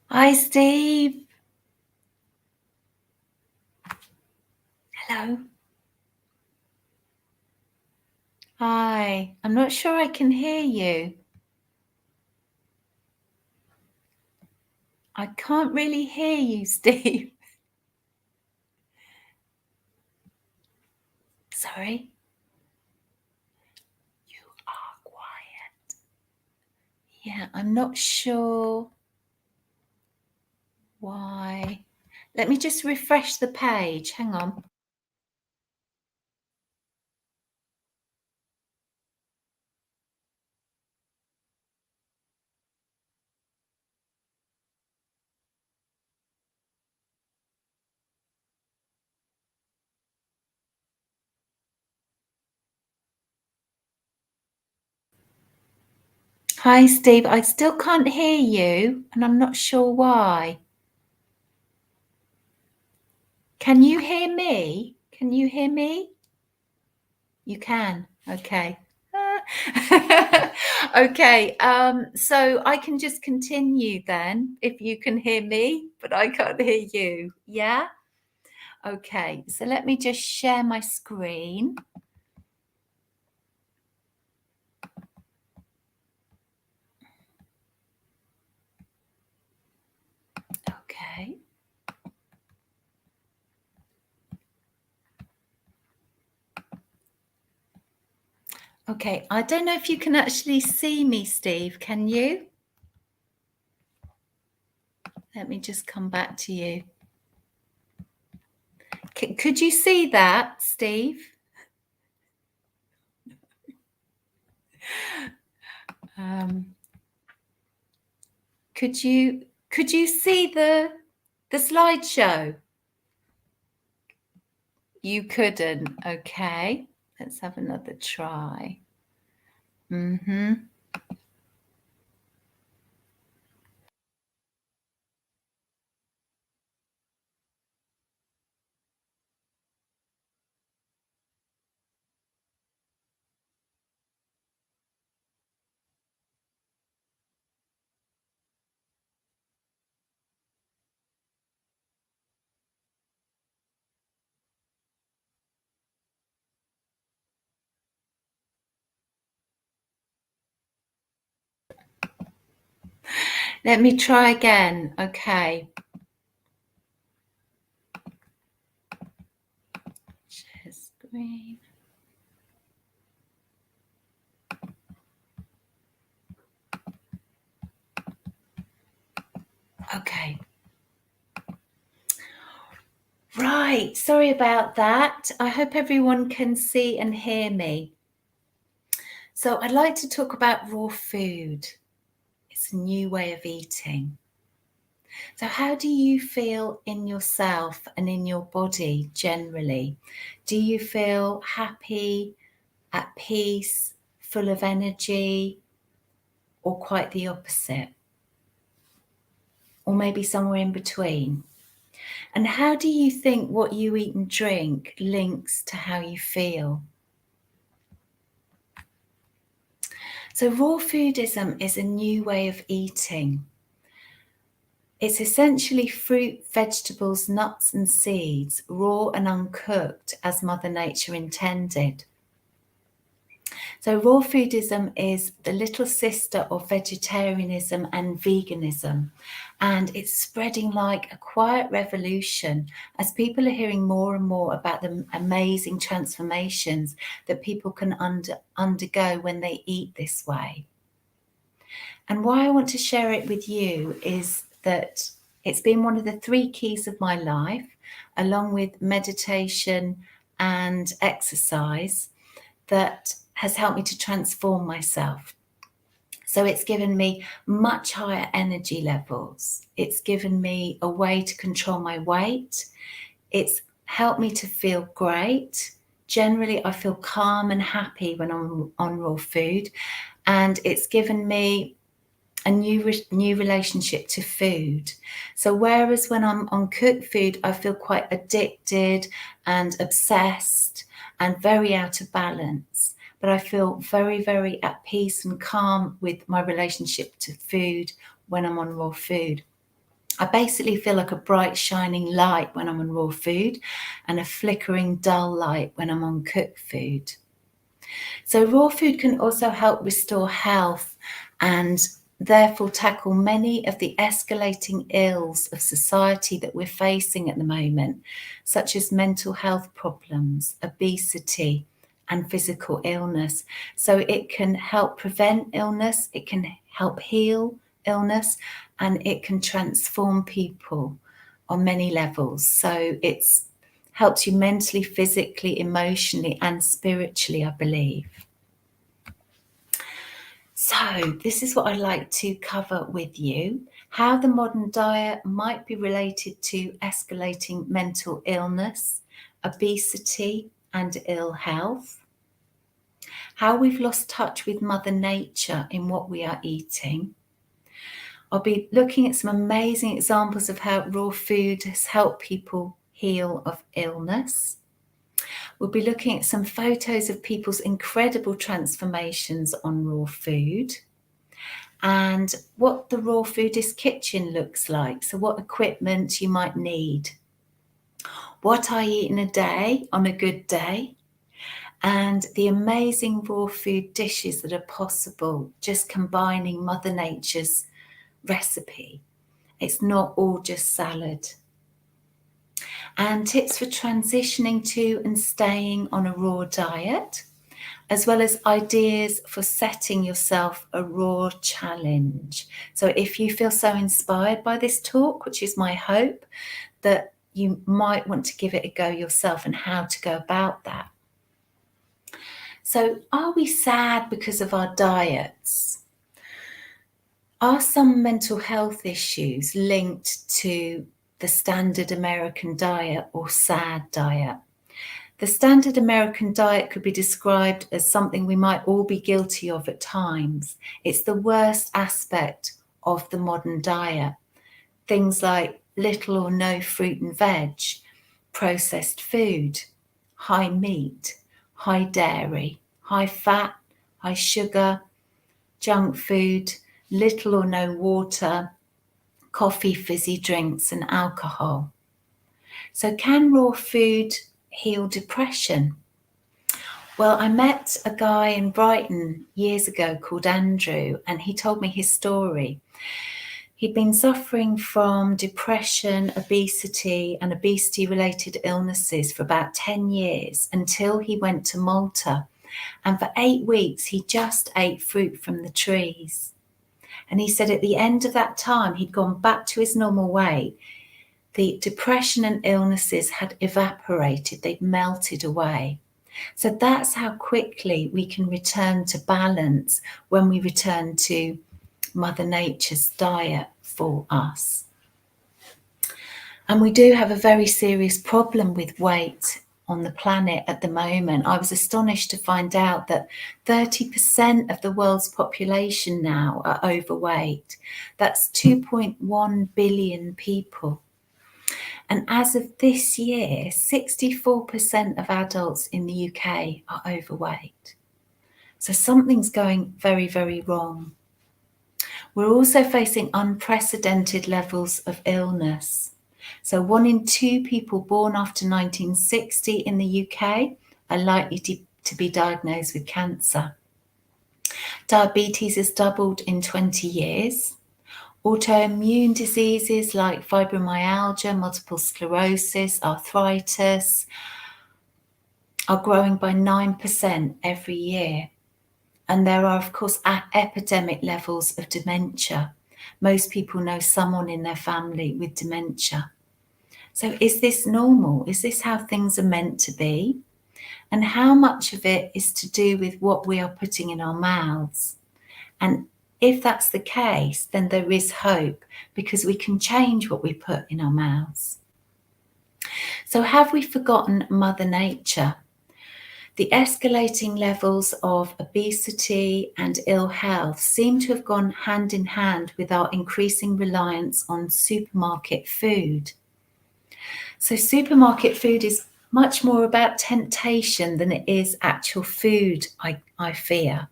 Hi, Steve. Hello. Hi. I'm not sure I can hear you. I can't really hear you, Steve. Sorry. You are quiet. Yeah, I'm not sure why. Let me just refresh the page. Hang on. Hi, Steve. I still can't hear you, and I'm not sure why. Can you hear me? Can you hear me? You can. Okay. Okay. So I can just continue then if you can hear me, but I can't hear you. Yeah? Okay. So let me just share my screen. Okay. Okay. I don't know if you can actually see me, Steve. Can you? Let me just come back to you. Could you see that, Steve? Could you see the slideshow? You couldn't. Okay. Let's have another try. Let me try again. Okay. Share screen. Okay. Right. Sorry about that. I hope everyone can see and hear me. So I'd like to talk about raw food. It's a new way of eating. So how do you feel in yourself and in your body generally? Do you feel happy, at peace, full of energy, or quite the opposite? Or maybe somewhere in between? And how do you think what you eat and drink links to how you feel? So raw foodism is a new way of eating. It's essentially fruit, vegetables, nuts and seeds, raw and uncooked as Mother Nature intended. So raw foodism is the little sister of vegetarianism and veganism, and it's spreading like a quiet revolution as people are hearing more and more about the amazing transformations that people can undergo when they eat this way. And why I want to share it with you is that it's been one of the 3 keys of my life, along with meditation and exercise, that has helped me to transform myself. So it's given me much higher energy levels. It's given me a way to control my weight. It's helped me to feel great. Generally, I feel calm and happy when I'm on raw food. And it's given me a new relationship to food. So whereas when I'm on cooked food, I feel quite addicted and obsessed and very out of balance. but I feel very, very at peace and calm with my relationship to food when I'm on raw food. I basically feel like a bright, shining light when I'm on raw food and a flickering, dull light when I'm on cooked food. So raw food can also help restore health and therefore tackle many of the escalating ills of society that we're facing at the moment, such as mental health problems, obesity, and physical illness. So it can help prevent illness, it can help heal illness, and it can transform people on many levels. So it's helps you mentally, physically, emotionally, and spiritually, I believe. So this is what I'd like to cover with you: how the modern diet might be related to escalating mental illness, obesity, and ill health, how we've lost touch with Mother Nature in what we are eating. I'll be looking at some amazing examples of how raw food has helped people heal of illness. We'll be looking at some photos of people's incredible transformations on raw food and what the raw foodist kitchen looks like. So what equipment you might need, what I eat in a day on a good day, and the amazing raw food dishes that are possible just combining Mother Nature's recipe. It's not all just salad. And tips for transitioning to and staying on a raw diet, as well as ideas for setting yourself a raw challenge. So if you feel so inspired by this talk, which is my hope, that you might want to give it a go yourself and how to go about that. So are we sad because of our diets? Are some mental health issues linked to the standard American diet or SAD diet? The standard American diet could be described as something we might all be guilty of at times. It's the worst aspect of the modern diet. Things like little or no fruit and veg, processed food, high meat, high dairy, high fat, high sugar, junk food, little or no water, coffee, fizzy drinks, and alcohol. So can raw food heal depression? Well, I met a guy in Brighton years ago called Andrew, and he told me his story. He'd been suffering from depression, obesity, and obesity-related illnesses for about 10 years until he went to Malta. And for 8 weeks, he just ate fruit from the trees. And he said at the end of that time, he'd gone back to his normal weight. The depression and illnesses had evaporated, they'd melted away. So that's how quickly we can return to balance when we return to Mother Nature's diet for us. And we do have a very serious problem with weight on the planet at the moment. I was astonished to find out that 30% of the world's population now are overweight. That's 2.1 billion people. And as of this year, 64% of adults in the UK are overweight. So something's going very, very wrong. We're also facing unprecedented levels of illness. So 1 in 2 people born after 1960 in the UK are likely to be diagnosed with cancer. Diabetes has doubled in 20 years. Autoimmune diseases like fibromyalgia, multiple sclerosis, arthritis are growing by 9% every year. And there are, of course, epidemic levels of dementia. Most people know someone in their family with dementia. So is this normal? Is this how things are meant to be? And how much of it is to do with what we are putting in our mouths? And if that's the case, then there is hope, because we can change what we put in our mouths. So have we forgotten Mother Nature? The escalating levels of obesity and ill health seem to have gone hand in hand with our increasing reliance on supermarket food. So supermarket food is much more about temptation than it is actual food, I fear.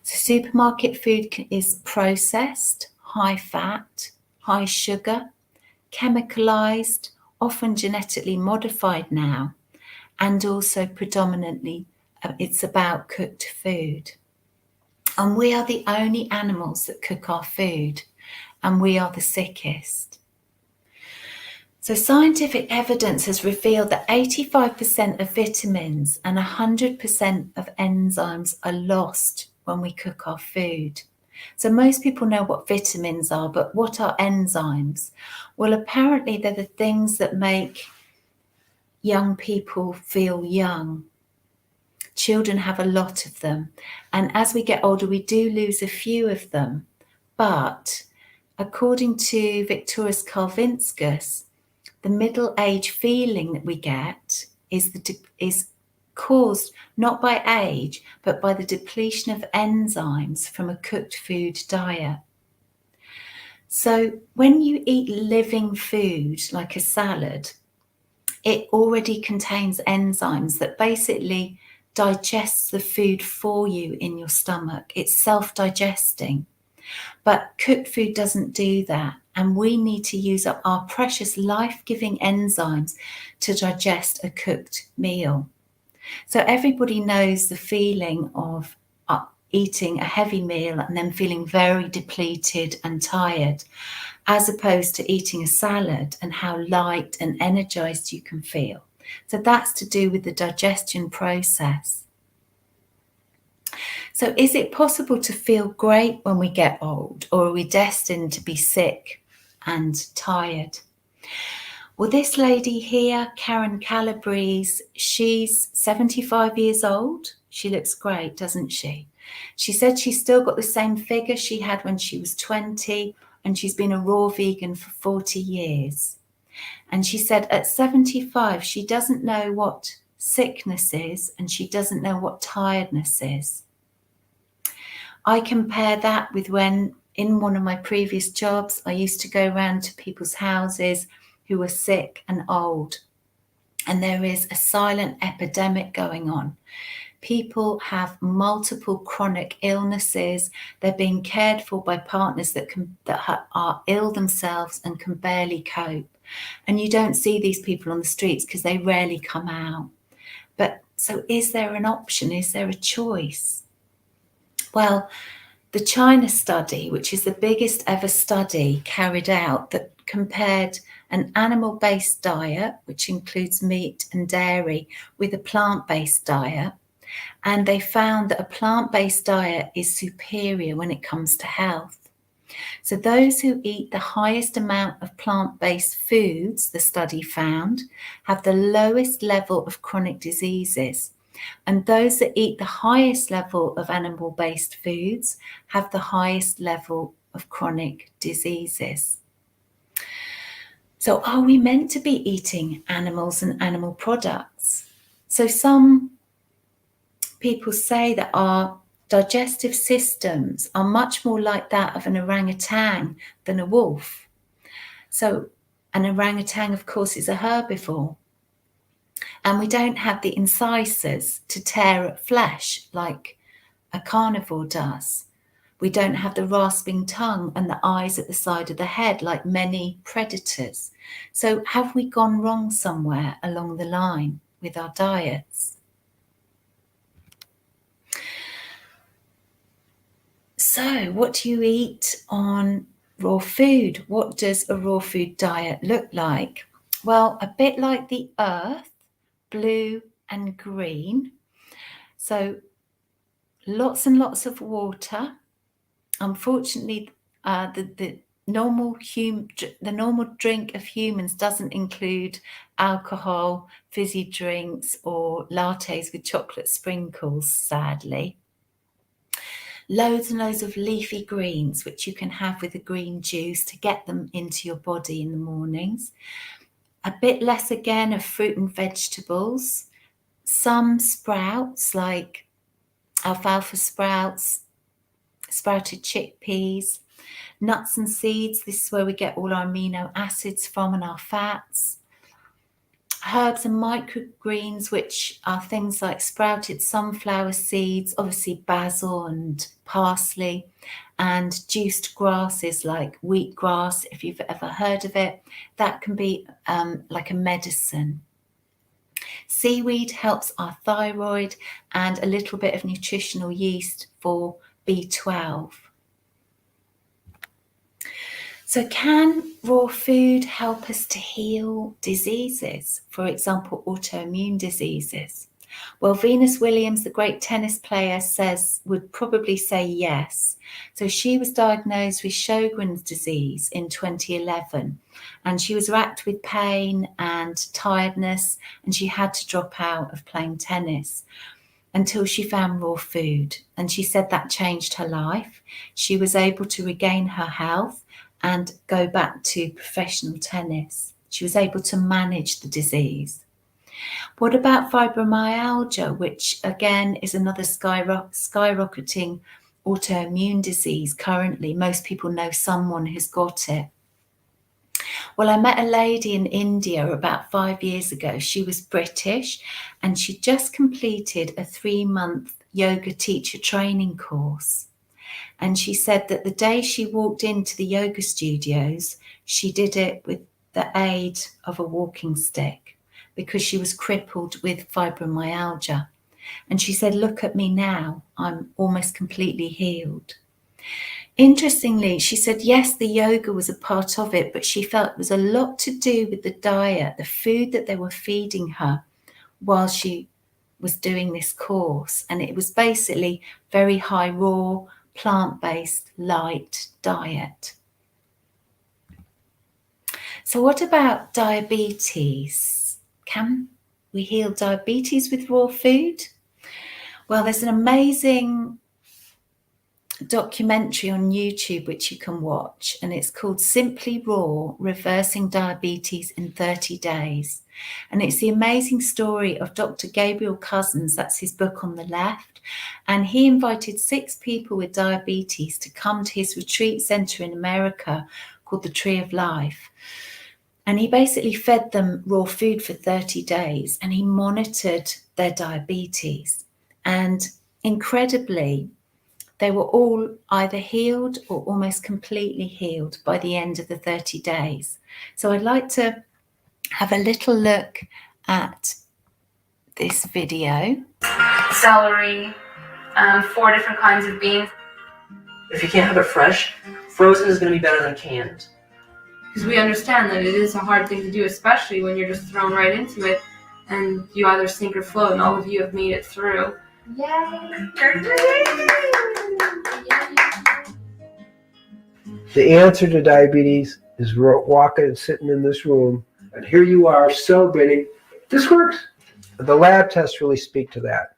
So supermarket food is processed, high fat, high sugar, chemicalized, often genetically modified now, and also predominantly it's about cooked food. And we are the only animals that cook our food, and we are the sickest. So scientific evidence has revealed that 85% of vitamins and 100% of enzymes are lost when we cook our food. So most people know what vitamins are, but what are enzymes? Well, apparently they're the things that make young people feel young. Children have a lot of them. And as we get older, we do lose a few of them. But according to Victorius Karvinskas, the middle age feeling that we get is caused not by age, but by the depletion of enzymes from a cooked food diet. So when you eat living food like a salad, it already contains enzymes that basically digests the food for you in your stomach. It's self-digesting. But cooked food doesn't do that. And we need to use up our precious life-giving enzymes to digest a cooked meal. So everybody knows the feeling of eating a heavy meal and then feeling very depleted and tired, as opposed to eating a salad and how light and energized you can feel. So that's to do with the digestion process. So is it possible to feel great when we get old, or are we destined to be sick and tired? Well, this lady here, Karen Calabrese, she's 75 years old. She looks great, doesn't she? She said she's still got the same figure she had when she was 20, and she's been a raw vegan for 40 years. And she said at 75, she doesn't know what sickness is, and she doesn't know what tiredness is. I compare that with when in one of my previous jobs, I used to go around to people's houses who were sick and old. And there is a silent epidemic going on. People have multiple chronic illnesses. They're being cared for by partners that are ill themselves and can barely cope. And you don't see these people on the streets because they rarely come out. But so is there an option? Is there a choice? Well, the China study, which is the biggest ever study carried out that compared an animal-based diet, which includes meat and dairy, with a plant-based diet, and they found that a plant-based diet is superior when it comes to health. So those who eat the highest amount of plant-based foods, the study found, have the lowest level of chronic diseases. And those that eat the highest level of animal-based foods have the highest level of chronic diseases. So are we meant to be eating animals and animal products? So some people say that our digestive systems are much more like that of an orangutan than a wolf. So an orangutan, of course, is a herbivore. And we don't have the incisors to tear at flesh like a carnivore does. We don't have the rasping tongue and the eyes at the side of the head like many predators. So have we gone wrong somewhere along the line with our diets? So what do you eat on raw food? What does a raw food diet look like? Well, a bit like the earth, blue and green. So lots and lots of water. Unfortunately, the normal drink of humans doesn't include alcohol, fizzy drinks, or lattes with chocolate sprinkles, sadly. Loads and loads of leafy greens, which you can have with a green juice to get them into your body in the mornings. A bit less again of fruit and vegetables. Some sprouts like alfalfa sprouts, sprouted chickpeas, nuts and seeds. This is where we get all our amino acids from and our fats. herbs and microgreens, which are things like sprouted sunflower seeds, obviously basil and parsley, and juiced grasses like wheatgrass, if you've ever heard of it. That can be like a medicine. Seaweed helps our thyroid, and a little bit of nutritional yeast for B12. So can raw food help us to heal diseases, for example, autoimmune diseases? Well, Venus Williams, the great tennis player, would probably say yes. So she was diagnosed with Sjogren's disease in 2011, and she was racked with pain and tiredness, and she had to drop out of playing tennis until she found raw food. And she said that changed her life. She was able to regain her health and go back to professional tennis. She was able to manage the disease. What about fibromyalgia, which again is another skyrocketing autoimmune disease currently? Most people know someone who's got it. Well, I met a lady in India about 5 years ago. She was British, and she just completed a 3-month yoga teacher training course. And she said that the day she walked into the yoga studios, she did it with the aid of a walking stick because she was crippled with fibromyalgia. And she said, look at me now, I'm almost completely healed. Interestingly, she said, yes, the yoga was a part of it, but she felt it was a lot to do with the diet, the food that they were feeding her while she was doing this course. And it was basically very high raw, plant-based, light diet. So what about diabetes? Can we heal diabetes with raw food? Well, there's an amazing documentary on YouTube which you can watch, and it's called Simply Raw: Reversing Diabetes in 30 Days. And it's the amazing story of Dr. Gabriel Cousens, that's his book on the left, and he invited 6 people with diabetes to come to his retreat center in America called the Tree of Life. And he basically fed them raw food for 30 days, and he monitored their diabetes. And incredibly, they were all either healed or almost completely healed by the end of the 30 days. So I'd like to have a little look at this video. Celery, 4 different kinds of beans. If you can't have it fresh, frozen is going to be better than canned. Because we understand that it is a hard thing to do, especially when you're just thrown right into it and you either sink or float, and all of you have made it through. Yay! The answer to diabetes is walking and sitting in this room, and here you are celebrating. This works. The lab tests really speak to that.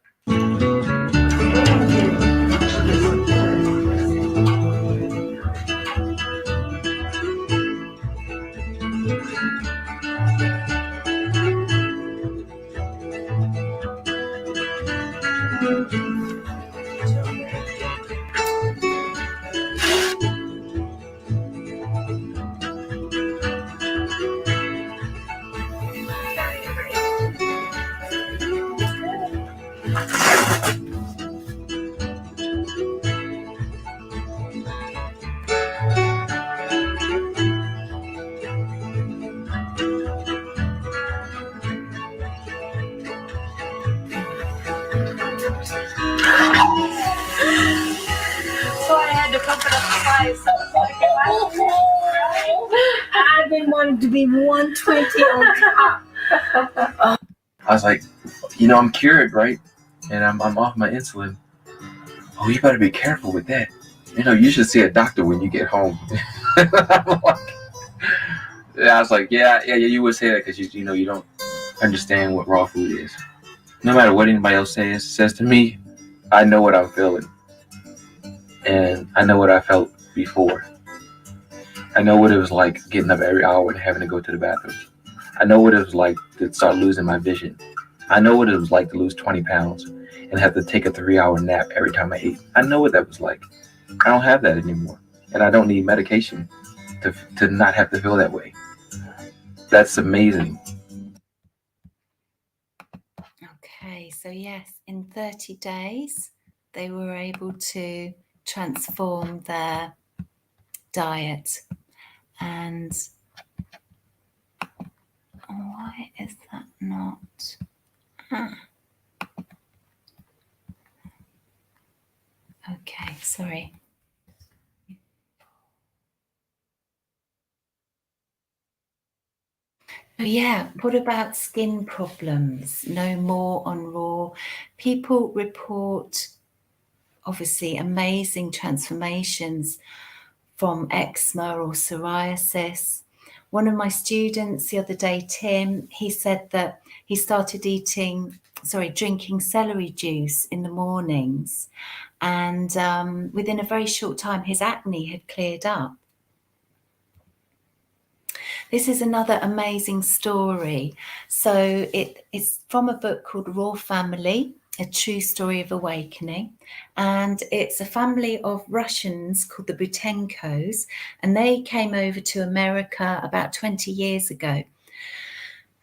So I had to pump it up twice. I've been wanting to be 120 on top. I was like, I'm cured, right? And I'm off my insulin. Oh, you better be careful with that. You should see a doctor when you get home. I'm like, I was like, yeah, you would say that because you don't understand what raw food is. No matter what anybody else says to me, I know what I'm feeling. And I know what I felt before. I know what it was like getting up every hour and having to go to the bathroom. I know what it was like to start losing my vision. I know what it was like to lose 20 pounds and have to take a 3-hour nap every time I ate. I know what that was like. I don't have that anymore. And I don't need medication to not have to feel that way. That's amazing. So yes, in 30 days, they were able to transform their diet. And why is that not? Okay, sorry. Yeah, what about skin problems? No more on raw. People report obviously amazing transformations from eczema or psoriasis. One of my students the other day, Tim, he said that he started drinking celery juice in the mornings, and within a very short time his acne had cleared up. This is another amazing story. So it's from a book called Raw Family, A True Story of Awakening. And it's a family of Russians called the Butenkos, and they came over to America about 20 years ago.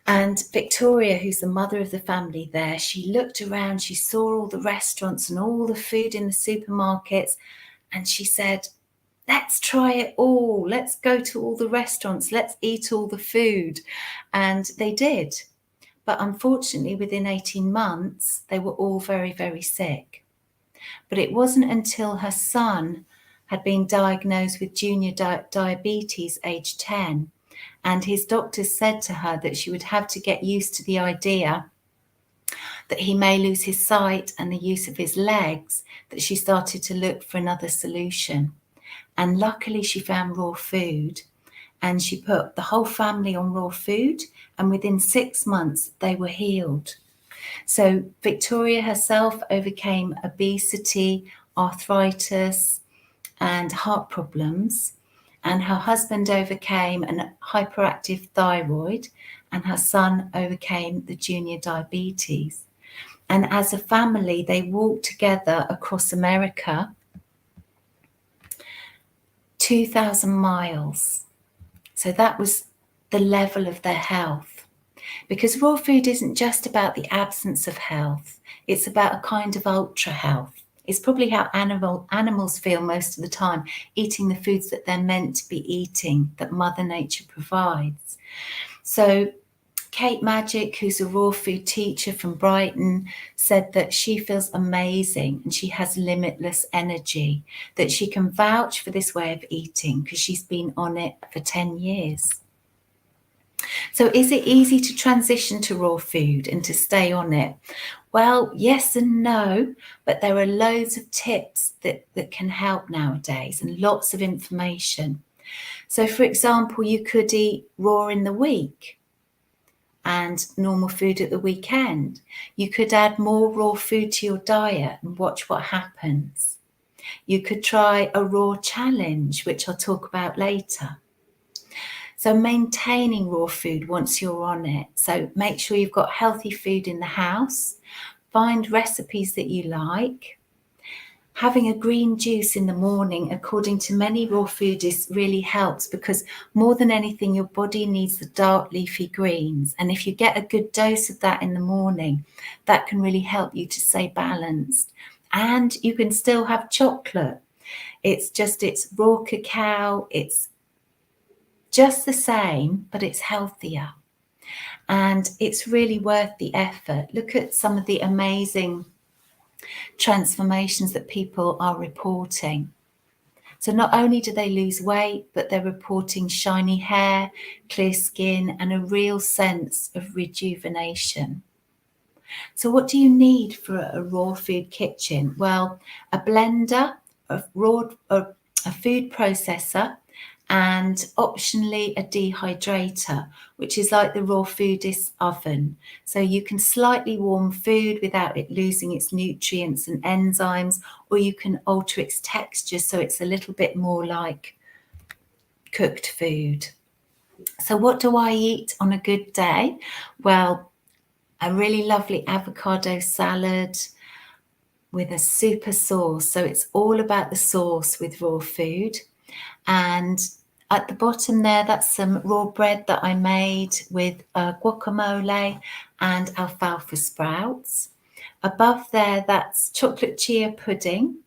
And Victoria, who's the mother of the family there, she looked around, she saw all the restaurants and all the food in the supermarkets, and she said, let's try it all. Let's go to all the restaurants. Let's eat all the food. And they did. But unfortunately, within 18 months, they were all very, very sick. But it wasn't until her son had been diagnosed with junior diabetes, age 10, and his doctors said to her that she would have to get used to the idea that he may lose his sight and the use of his legs, that she started to look for another solution. And luckily she found raw food, and she put the whole family on raw food, and within 6 months they were healed. So Victoria herself overcame obesity, arthritis and heart problems, and her husband overcame an hyperactive thyroid, and her son overcame the junior diabetes. And as a family, they walked together across America, 2,000 miles. So that was the level of their health. Because raw food isn't just about the absence of health, it's about a kind of ultra health. It's probably how animals feel most of the time, eating the foods that they're meant to be eating, that Mother Nature provides. So Kate Magic, who's a raw food teacher from Brighton, said that she feels amazing and she has limitless energy, that she can vouch for this way of eating because she's been on it for 10 years. So is it easy to transition to raw food and to stay on it? Well, yes and no, but there are loads of tips that can help nowadays and lots of information. So for example, you could eat raw in the week and normal food at the weekend. You could add more raw food to your diet and watch what happens. You could try a raw challenge, which I'll talk about later. So maintaining raw food once you're on it. So make sure you've got healthy food in the house. Find recipes that you like. Having a green juice in the morning, according to many raw foodists, really helps because more than anything, your body needs the dark leafy greens. And if you get a good dose of that in the morning, that can really help you to stay balanced. And you can still have chocolate. It's raw cacao. It's just the same, but it's healthier. And it's really worth the effort. Look at some of the amazing transformations that people are reporting. So not only do they lose weight, but they're reporting shiny hair, clear skin, and a real sense of rejuvenation. So what do you need for a raw food kitchen? Well, a blender, a food processor, and optionally a dehydrator, which is like the raw foodist oven. So you can slightly warm food without it losing its nutrients and enzymes, or you can alter its texture so it's a little bit more like cooked food. So what do I eat on a good day? Well, a really lovely avocado salad with a super sauce. So it's all about the sauce with raw food. And at the bottom there, that's some raw bread that I made with guacamole and alfalfa sprouts. Above there, that's chocolate chia pudding.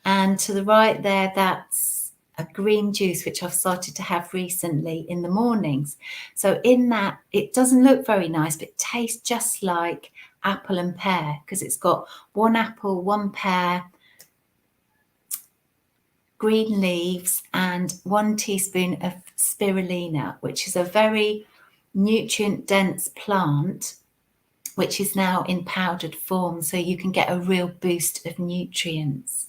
And to the right there, that's a green juice, which I've started to have recently in the mornings. So in that, it doesn't look very nice, but it tastes just like apple and pear, because it's got 1 apple, 1 pear, green leaves, and 1 teaspoon of spirulina, which is a very nutrient dense plant, which is now in powdered form, so you can get a real boost of nutrients.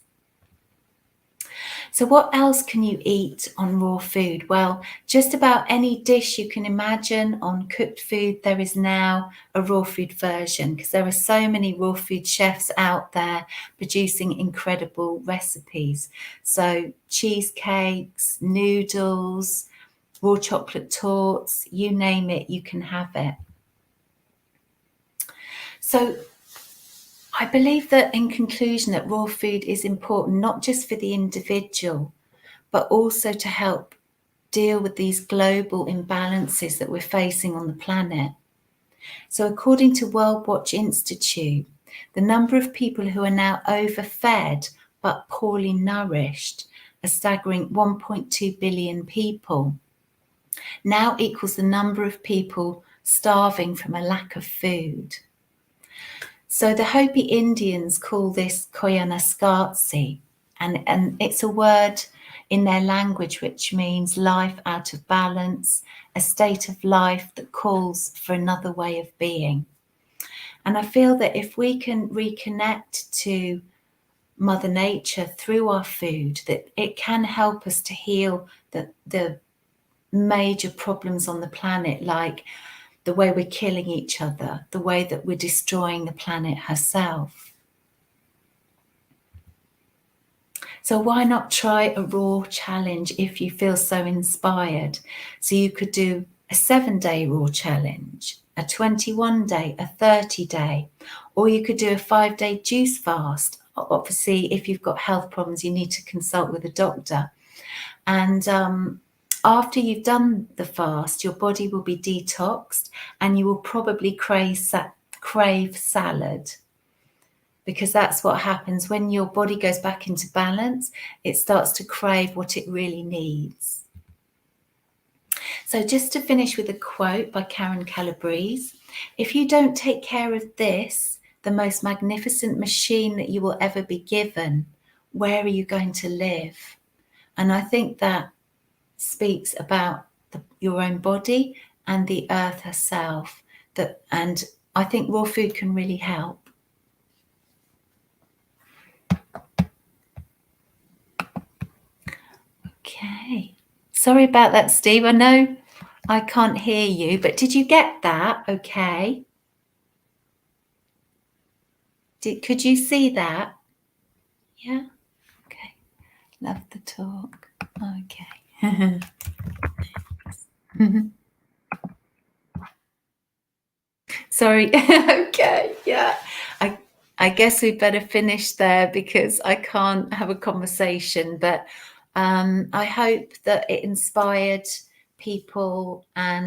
So what else can you eat on raw food? Well, just about any dish you can imagine on cooked food, there is now a raw food version, because there are so many raw food chefs out there producing incredible recipes. So cheesecakes, noodles, raw chocolate torts, you name it, you can have it. So I believe that, in conclusion, that raw food is important not just for the individual, but also to help deal with these global imbalances that we're facing on the planet. So according to World Watch Institute, the number of people who are now overfed but poorly nourished, a staggering 1.2 billion people, now equals the number of people starving from a lack of food. So the Hopi Indians call this fiona, and it's a word in their language which means life out of balance, a state of life that calls for another way of being. And I feel that if we can reconnect to Mother Nature through our food, that it can help us to heal the major problems on the planet, like the way we're killing each other, the way that we're destroying the planet herself. So why not try a raw challenge if you feel so inspired? So you could do a 7-day raw challenge, a 21-day, a 30-day, or you could do a 5-day juice fast. Obviously, if you've got health problems, you need to consult with a doctor. And after you've done the fast, your body will be detoxed and you will probably crave salad, because that's what happens when your body goes back into balance. It starts to crave what it really needs. So just to finish with a quote by Karen Calabrese: if you don't take care of this, the most magnificent machine that you will ever be given, where are you going to live? And I think that speaks about your own body and the earth herself, and I think raw food can really help. Okay, sorry about that, Steve. I know I can't hear you, but did you get that? Okay, could you see that? Yeah, okay, love the talk. Okay. Sorry. Okay, yeah. I guess we better finish there because I can't have a conversation, but I hope that it inspired people and